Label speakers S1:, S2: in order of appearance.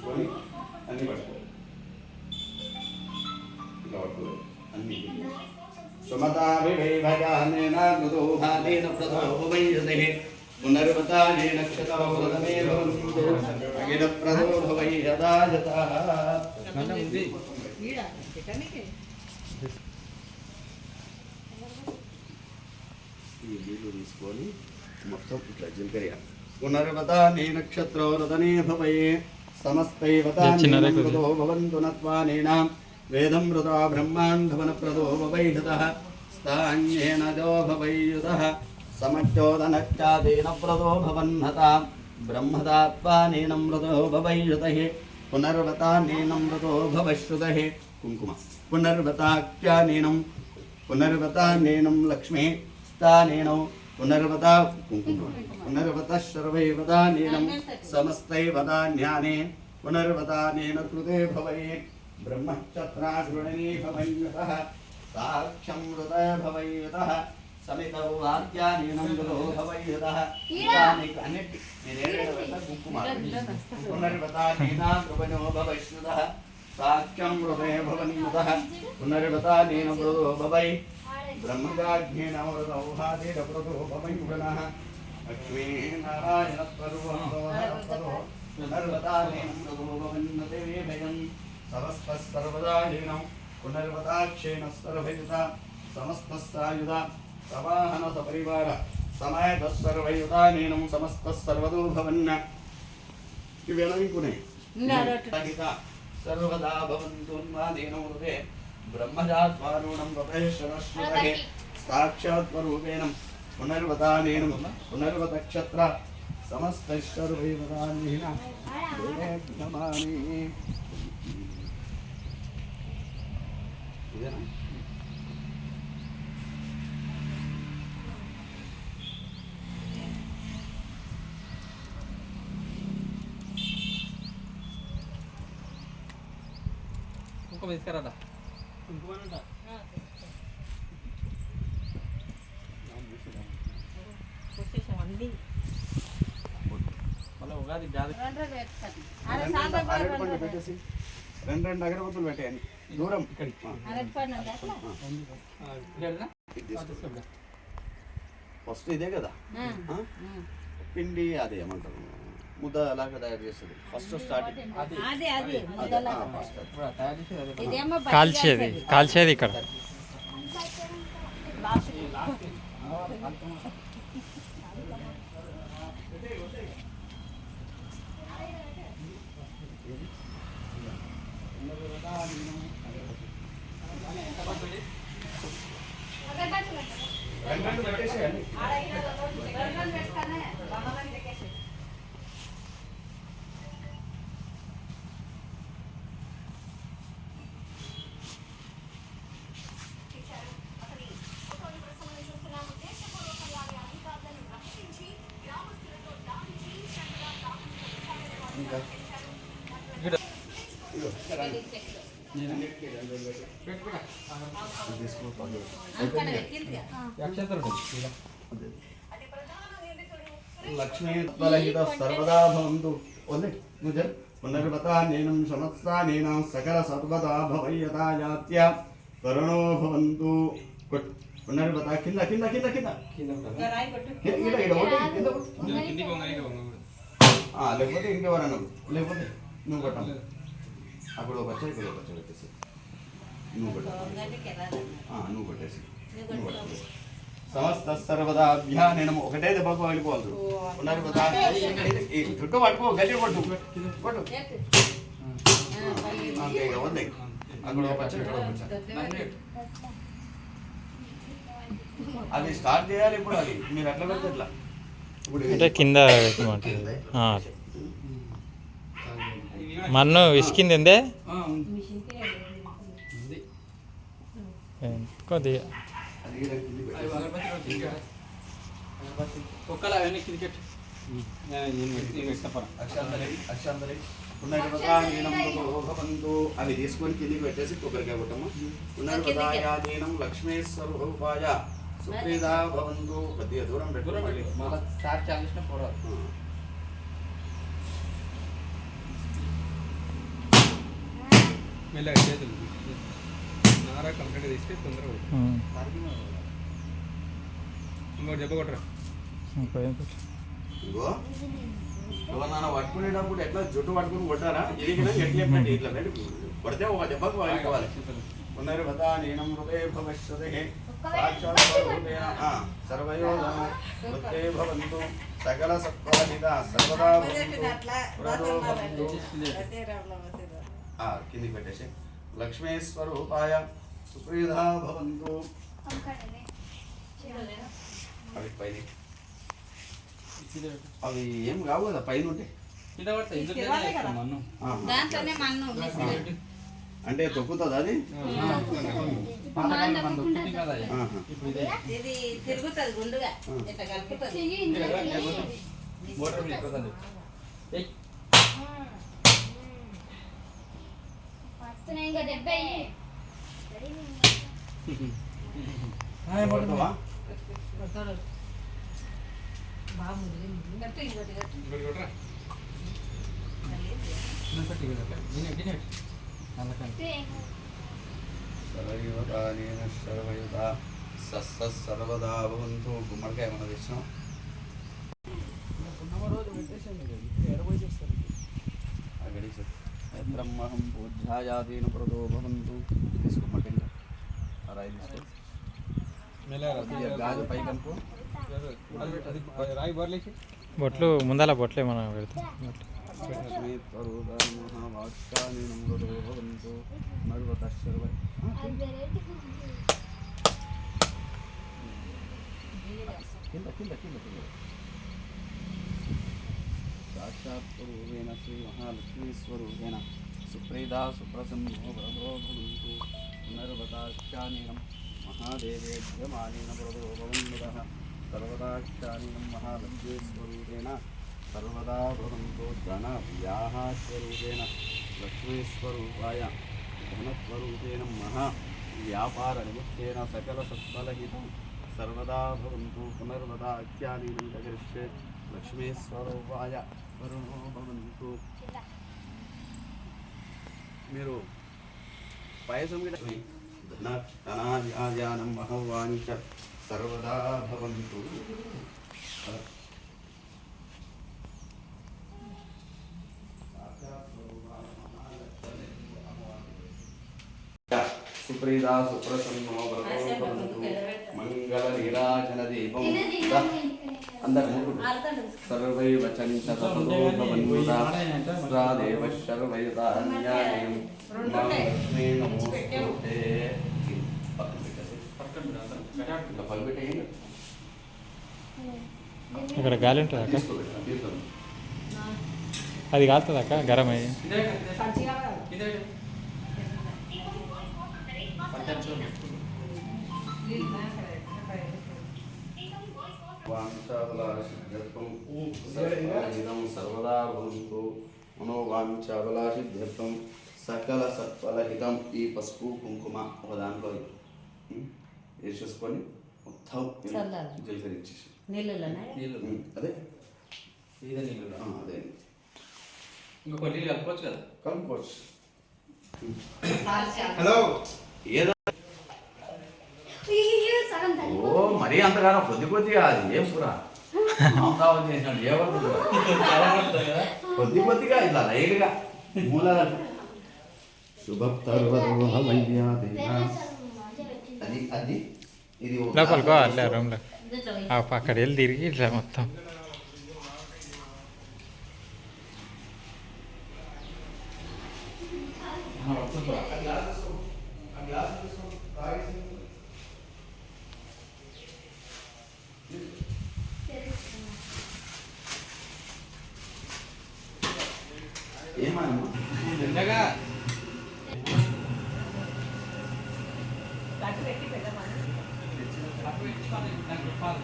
S1: కొని అన్ని పట్టుకో ఇలా పట్టుకో అన్ని సుమతాభివైభజానేన మృదో భావేన ప్రదో భవైయతే పునర్వతానేన క్షతవృతమే భవంతి ప్రదో భవై యదా యతః ఈ నీళ్ళు తీసుకొని మొత్తం ఇట్లా జిల్కరియా పునర్వతానే నక్షత్రో రతనే భవై సమస్తైవతానే భవంతు నత్వానేన వేదం మృతా బ్రహ్మాండవన ప్రదో భవైహతః స్థాన్యేన జో భవైయుతః సమచ్చోదనచ్చాదేన ప్రదో భవన్నత బ్రహ్మదాత్వానేన మృతో భవైయుతః పునర్వతానేన మృతో భవశ్రుతః కుంకుమ పునర్వతానేనం లక్ష్మీ స్థానేన పునర్వతా కుంకుమ పునర్వత సర్వైవదానేనం సమస్తైవదాన్యానే పునర్వతానేన కృతే భవై బ్రహ్మక్షత్రాగృణనీ భవైయతః సాక్షం హృదయ భవైయతః సమితౌ వాక్యానేనం గురో భవైయతః అన్నిటి కుంకుమ పునర్వతానేన కృపణో భవైష్ణుతః సాక్షం హృదయ భవన్యుతః పునర్వతానేన మృదో భవై బ్రహ్మగాజ్ఞేన మృదౌహాదేరప్రదో భవైగుణః లక్ష్మీ నారాయణ స్వరూపం పునర్వతానేన మృదో భవన్నతే భయం సమస్తర్వదాయనం పునర్వతాక్షేణ సర్వయుత సమస్తస్తాయుధ సవాహన సపరివార సమయత సర్వయుతానేనం సమస్తసర్వదో భవన్న ఇవేనవికునే సర్వదా భవంతున్మాదేనో హృదే బ్రహ్మజాత్వారుణం వపేశ్వరశ్రుతే సాక్షాత్స్వరూపేణ పునర్వతానేనం పునర్వతక్షత్ర సమస్తైశ్వర్వైవదానేన దేవేభ్యమాని ఇదేనా
S2: కుంకుమ తీసుకురాదా మళ్ళీ ఉగాది
S1: పెట్టేసి రెండు అగరబత్తులు పెట్టేయండి దూరం ఫస్ట్ ఇదే కదా పిండి అదే ఏమంటారు ముద్ద అలాగా తయారు చేస్తుంది ఫస్ట్ స్టార్టింగ్
S3: కాల్చేది ఇక్కడ
S1: లక్ష్మీ సర్వదా భవంతు పునర్వతానేనం సమస్తానేన సకల సర్వదా భవయ్యతాయాత్య కరుణో భవంతు పునర్వత కింద కింద కింద కింద లేకపోతే ఇంకెవరన్నా లేకపోతే నువ్వు కొట్టాలి అప్పుడు ఒక ఇక్కడ ఒక పెట్టేసి నువ్వు కొట్టేసి సమస్త సర్వదాభ్యానం ఒకటే దెబ్బకు వెళ్ళిపోవాలి పునర్వతా చుట్టూ పట్టుకో గట్టి పట్టు పట్టు అంతే ఇక వద్దే అక్కడ ఒక పచ్చ ఇక్కడ ఒక పచ్చ అది స్టార్ట్ చేయాలి ఇప్పుడు అది మీరు అట్లా పెడితే ఎట్లా
S3: అంటే కింద మన్ను విసికింది ఎందే కొద్దిగా
S1: అవి తీసుకొని కిందికి పెట్టేసి కొబ్బరికాయ కొట్టము పునర్వదాయాదీనం లక్ష్మీశ్వరూపాయ సుప్రీదా భవంతు కొద్దిగా దూరం పెట్టు మళ్ళీ
S4: మెల్లగా చేతులు నారా కంప్లీట్గా తీస్తే తొందరగా ఉంటుంది. ఇంకోటి దెబ్బ కొట్టరా.
S1: ఇగో ఎవరన్నా పట్టుకునేటప్పుడు ఎట్లా జుట్టు పట్టుకుని కొట్టారా ఇది కూడా ఎట్లా పెట్టి ఇట్లా పెట్టి కొడితే ఒక దెబ్బకు వాడుకోవాలి పునర్వదానీనం హృదయ భవిష్యతే సాక్షాత్ స్వరూపేణ సర్వయోధన వృత్తే భవంతు సకల సత్ఫలహిత సర్వదా భవంతు పురదో భవంతు. కిందికి పెట్టేసి లక్ష్మీ స్వరూపాయ సుప్రీదా భవంతు. అవి పైన అవి ఏం కావు కదా పైన ఉంటాయి. అంటే తొక్కుతుంది అది
S5: ఇది తిరుగుతుంది గుండుగా ఇట్లా కలుపుతుంది.
S1: కొడతావా?
S5: గట్టి ఇంకోటి గట్టి.
S4: ఇంకోటి కొట్టరా.
S1: సర్వయువతానేన సర్వయుత సస్స సర్వదా భవంతు. గుమ్మడికాయ ఏమన్నా తెచ్చినాం బ్రహ్మహం పూజ్యాయాదీన ప్రదో భవంతు. తీసుకోమంటే రాయి తీసుకో
S4: మెల్లగా
S1: గాజు పై కనుకో
S4: అది రాయి బోర్లేసి
S3: బొట్లు ముందల బొట్లు ఏమన్నా పెడతాం
S1: లక్ష్మీ వాక్యానీనం ప్రదో భవంతు. నడువత సర్వ కింద కింద కింద కింద సాక్షాత్ స్వరూపేణ శ్రీ మహాలక్ష్మీ స్వరూపేణ సుప్రీదా సుప్రసన్నో వరదో భవంతు. పునర్వతాఖ్యానీనం మహాదేవేభ్యమానేన వరదో భవంతుః. సర్వదాఖ్యానీనం మహాలక్ష్మీ స్వరూపేణ సర్వదా భవంతు. ధనవ్యాహ స్వరూపేణ లక్ష్మీస్వరూపాయ ధనస్వరూపేణ మహా వ్యాపార నిమిత్తేన సకల సత్ఫలహితం సర్వదా భవంతు. పునర్వదాఖ్యానీనం కరిష్యే లక్ష్మీస్వరూపాయ వరుణో భవంతు. మీరు పాయసం ధనాధ్యానం మహవాంచ సర్వదా భవంతు. సుప్రీదా సుప్రసన్నో వ్రతో భవంతు. మంగళ నీరాజన దీపం అందరు సర్వైవ చంచ తతో భవంతుః. స్రాదేవ సర్వైతాన్యాయం లక్ష్మీ నమోస్తుతే.
S3: ఇక్కడ గాలి ఉంటుంది అక్క అది కాలుతుంది అక్క గరం అయ్యి
S1: సర్వదా భవంతు. మనోవాంఛాబలాసిద్ధ్యర్థం సకల సత్ఫలహితం. ఈ పసుపు కుంకుమ ఒక దాంట్లో వేసేసుకొని మొత్తం జీలకరించేసి అదే అదే
S2: ఇంకొక నీళ్ళు కలుపుకోవచ్చు కదా.
S1: కలుపుకోవచ్చు.
S4: హలో
S1: ఏదో ఓ మరీ అంతగానో కొద్ది కొద్దిగా అది ఏం పురా అమరావతి చేసినట్టు ఏమవుతుంది కొద్ది కొద్దిగా ఇట్లా లైట్గా మూలాల అది అది ఇది
S3: లోపలికో అట్లే రూమ్లో అక్కడ వెళ్ళి తిరిగి ఇట్లా మొత్తం
S4: ఎంతగా
S5: చెప్పాలి